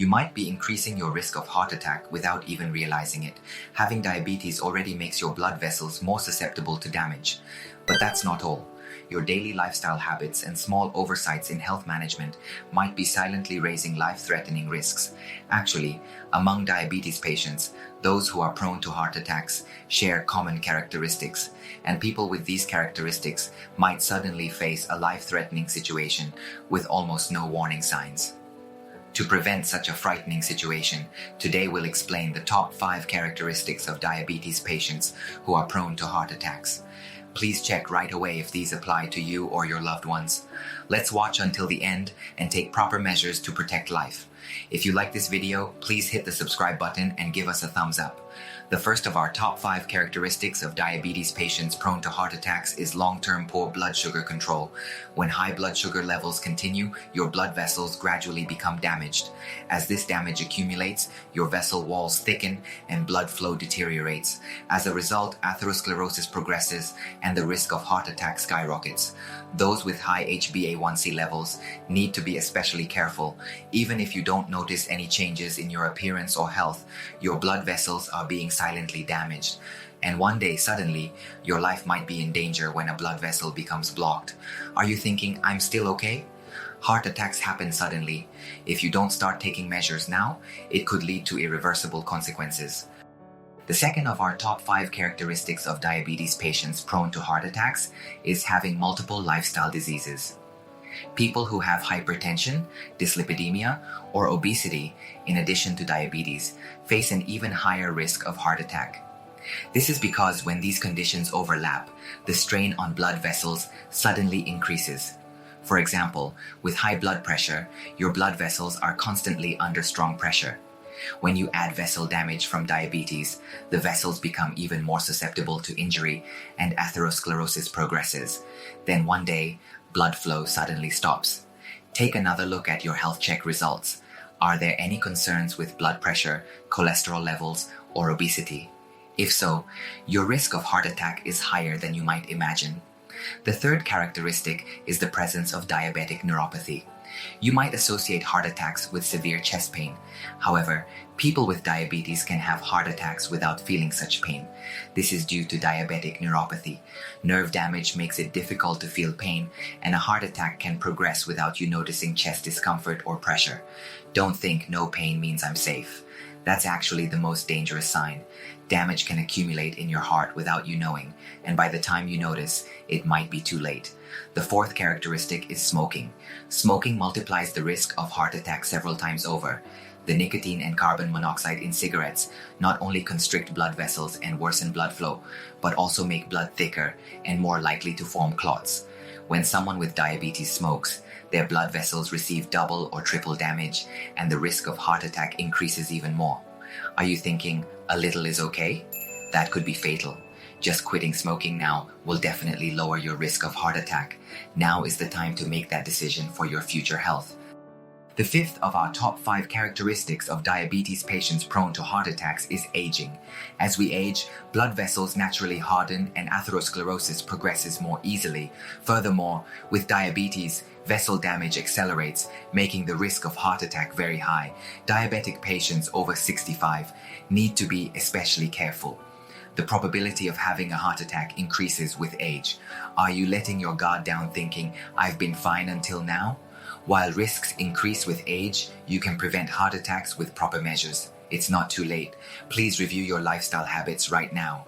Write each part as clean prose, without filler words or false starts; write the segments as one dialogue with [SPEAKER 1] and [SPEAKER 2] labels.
[SPEAKER 1] you might be increasing your risk of heart attack without even realizing it. Having diabetes already makes your blood vessels more susceptible to damage. But that's not all. Your daily lifestyle habits and small oversights in health management might be silently raising life-threatening risks. Actually, among diabetes patients, those who are prone to heart attacks share common characteristics, and people with these characteristics might suddenly face a life-threatening situation with almost no warning signs. To prevent such a frightening situation, today we'll explain the top 5 characteristics of diabetes patients who are prone to heart attacks. Please check right away if these apply to you or your loved ones. Let's watch until the end and take proper measures to protect life. If you like this video, please hit the subscribe button and give us a thumbs up. The first of our top 5 characteristics of diabetes patients prone to heart attacks is long-term poor blood sugar control. When high blood sugar levels continue, your blood vessels gradually become damaged. As this damage accumulates, your vessel walls thicken and blood flow deteriorates. As a result, atherosclerosis progresses and the risk of heart attack skyrockets. Those with high HbA1c levels need to be especially careful. Even if you don't notice any changes in your appearance or health, your blood vessels are being silently damaged. And one day, suddenly, your life might be in danger when a blood vessel becomes blocked. Are you thinking, I'm still okay? Heart attacks happen suddenly. If you don't start taking measures now, it could lead to irreversible consequences. The second of our top 5 characteristics of diabetes patients prone to heart attacks is having multiple lifestyle diseases. People who have hypertension, dyslipidemia, or obesity, in addition to diabetes, face an even higher risk of heart attack. This is because when these conditions overlap, the strain on blood vessels suddenly increases. For example, with high blood pressure, your blood vessels are constantly under strong pressure. When you add vessel damage from diabetes, the vessels become even more susceptible to injury and atherosclerosis progresses. Then one day, blood flow suddenly stops. Take another look at your health check results. Are there any concerns with blood pressure, cholesterol levels, or obesity? If so, your risk of heart attack is higher than you might imagine. The third characteristic is the presence of diabetic neuropathy. You might associate heart attacks with severe chest pain. However, people with diabetes can have heart attacks without feeling such pain. This is due to diabetic neuropathy. Nerve damage makes it difficult to feel pain, and a heart attack can progress without you noticing chest discomfort or pressure. Don't think no pain means I'm safe. That's actually the most dangerous sign. Damage can accumulate in your heart without you knowing, and by the time you notice, it might be too late. The fourth characteristic is smoking. Smoking multiplies the risk of heart attack several times over. The nicotine and carbon monoxide in cigarettes not only constrict blood vessels and worsen blood flow, but also make blood thicker and more likely to form clots. When someone with diabetes smokes, their blood vessels receive double or triple damage, and the risk of heart attack increases even more. Are you thinking, a little is okay? That could be fatal. Just quitting smoking now will definitely lower your risk of heart attack. Now is the time to make that decision for your future health. The fifth of our top 5 characteristics of diabetes patients prone to heart attacks is aging. As we age, blood vessels naturally harden and atherosclerosis progresses more easily. Furthermore, with diabetes, vessel damage accelerates, making the risk of heart attack very high. Diabetic patients over 65 need to be especially careful. The probability of having a heart attack increases with age. Are you letting your guard down thinking, I've been fine until now? While risks increase with age, you can prevent heart attacks with proper measures. It's not too late. Please review your lifestyle habits right now.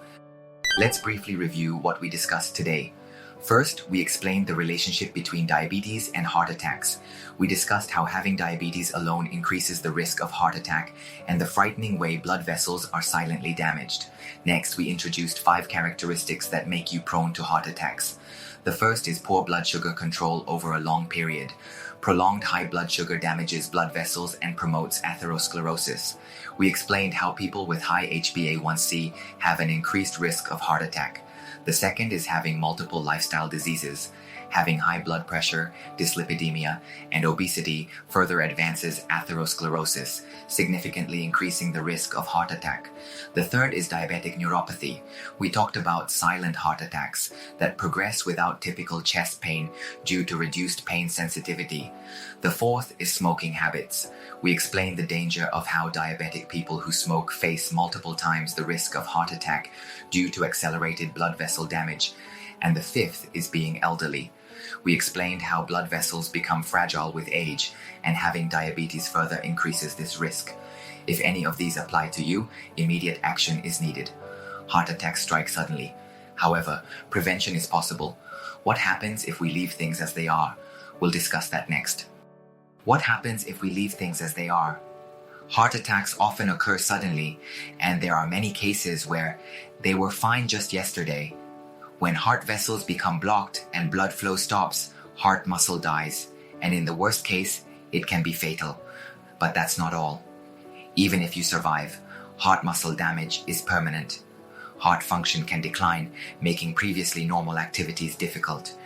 [SPEAKER 1] Let's briefly review what we discussed today. First, we explained the relationship between diabetes and heart attacks. We discussed how having diabetes alone increases the risk of heart attack and the frightening way blood vessels are silently damaged. Next, we introduced 5 characteristics that make you prone to heart attacks. The first is poor blood sugar control over a long period. Prolonged high blood sugar damages blood vessels and promotes atherosclerosis. We explained how people with high HbA1c have an increased risk of heart attack. The second is having multiple lifestyle diseases. Having high blood pressure, dyslipidemia, and obesity further advances atherosclerosis, significantly increasing the risk of heart attack. The third is diabetic neuropathy. We talked about silent heart attacks that progress without typical chest pain due to reduced pain sensitivity. The fourth is smoking habits. We explained the danger of how diabetic people who smoke face multiple times the risk of heart attack due to accelerated blood vessel damage. And the fifth is being elderly. We explained how blood vessels become fragile with age, and having diabetes further increases this risk. If any of these apply to you, immediate action is needed. Heart attacks strike suddenly. However, prevention is possible. What happens if we leave things as they are? We'll discuss that next. What happens if we leave things as they are? Heart attacks often occur suddenly, and there are many cases where they were fine just yesterday. When heart vessels become blocked and blood flow stops, heart muscle dies, and in the worst case, it can be fatal. But that's not all. Even if you survive, heart muscle damage is permanent. Heart function can decline, making previously normal activities difficult.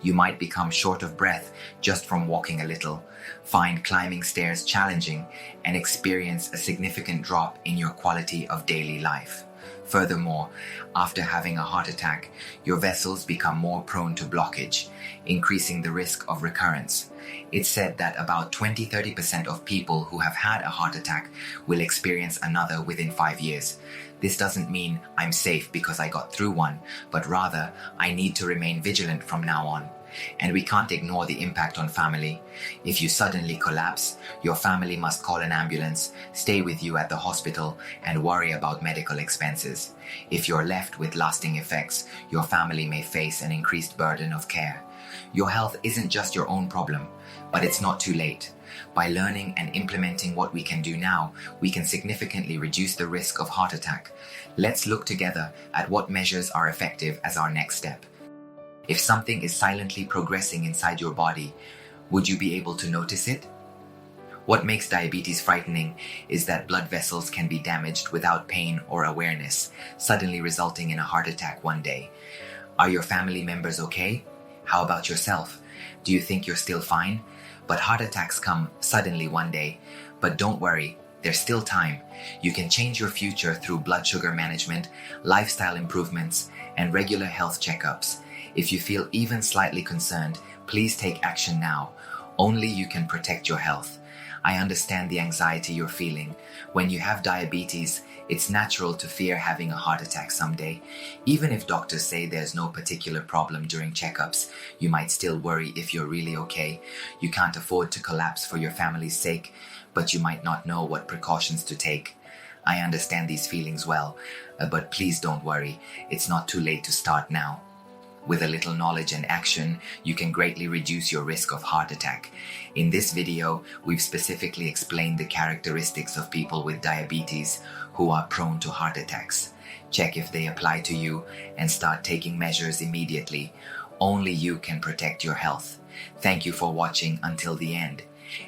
[SPEAKER 1] You might become short of breath just from walking a little, find climbing stairs challenging, and experience a significant drop in your quality of daily life. Furthermore, after having a heart attack, your vessels become more prone to blockage, increasing the risk of recurrence. It's said that about 20-30% of people who have had a heart attack will experience another within 5 years. This doesn't mean I'm safe because I got through one, but rather I need to remain vigilant from now on. And we can't ignore the impact on family. If you suddenly collapse, your family must call an ambulance, stay with you at the hospital, and worry about medical expenses. If you're left with lasting effects, your family may face an increased burden of care. Your health isn't just your own problem, but it's not too late. By learning and implementing what we can do now, we can significantly reduce the risk of heart attack. Let's look together at what measures are effective as our next step. If something is silently progressing inside your body, would you be able to notice it? What makes diabetes frightening is that blood vessels can be damaged without pain or awareness, suddenly resulting in a heart attack one day. Are your family members okay? How about yourself? Do you think you're still fine? But heart attacks come suddenly one day. But don't worry, there's still time. You can change your future through blood sugar management, lifestyle improvements, and regular health checkups. If you feel even slightly concerned, please take action now. Only you can protect your health. I understand the anxiety you're feeling. When you have diabetes, it's natural to fear having a heart attack someday. Even if doctors say there's no particular problem during checkups, you might still worry if you're really okay. You can't afford to collapse for your family's sake, but you might not know what precautions to take. I understand these feelings well, but please don't worry. It's not too late to start now. With a little knowledge and action, you can greatly reduce your risk of heart attack. In this video, we've specifically explained the characteristics of people with diabetes who are prone to heart attacks. Check if they apply to you and start taking measures immediately. Only you can protect your health. Thank you for watching until the end.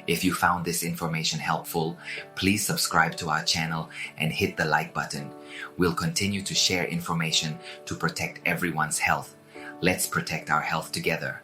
[SPEAKER 1] If you found this information helpful, please subscribe to our channel and hit the like button. We'll continue to share information to protect everyone's health. Let's protect our health together.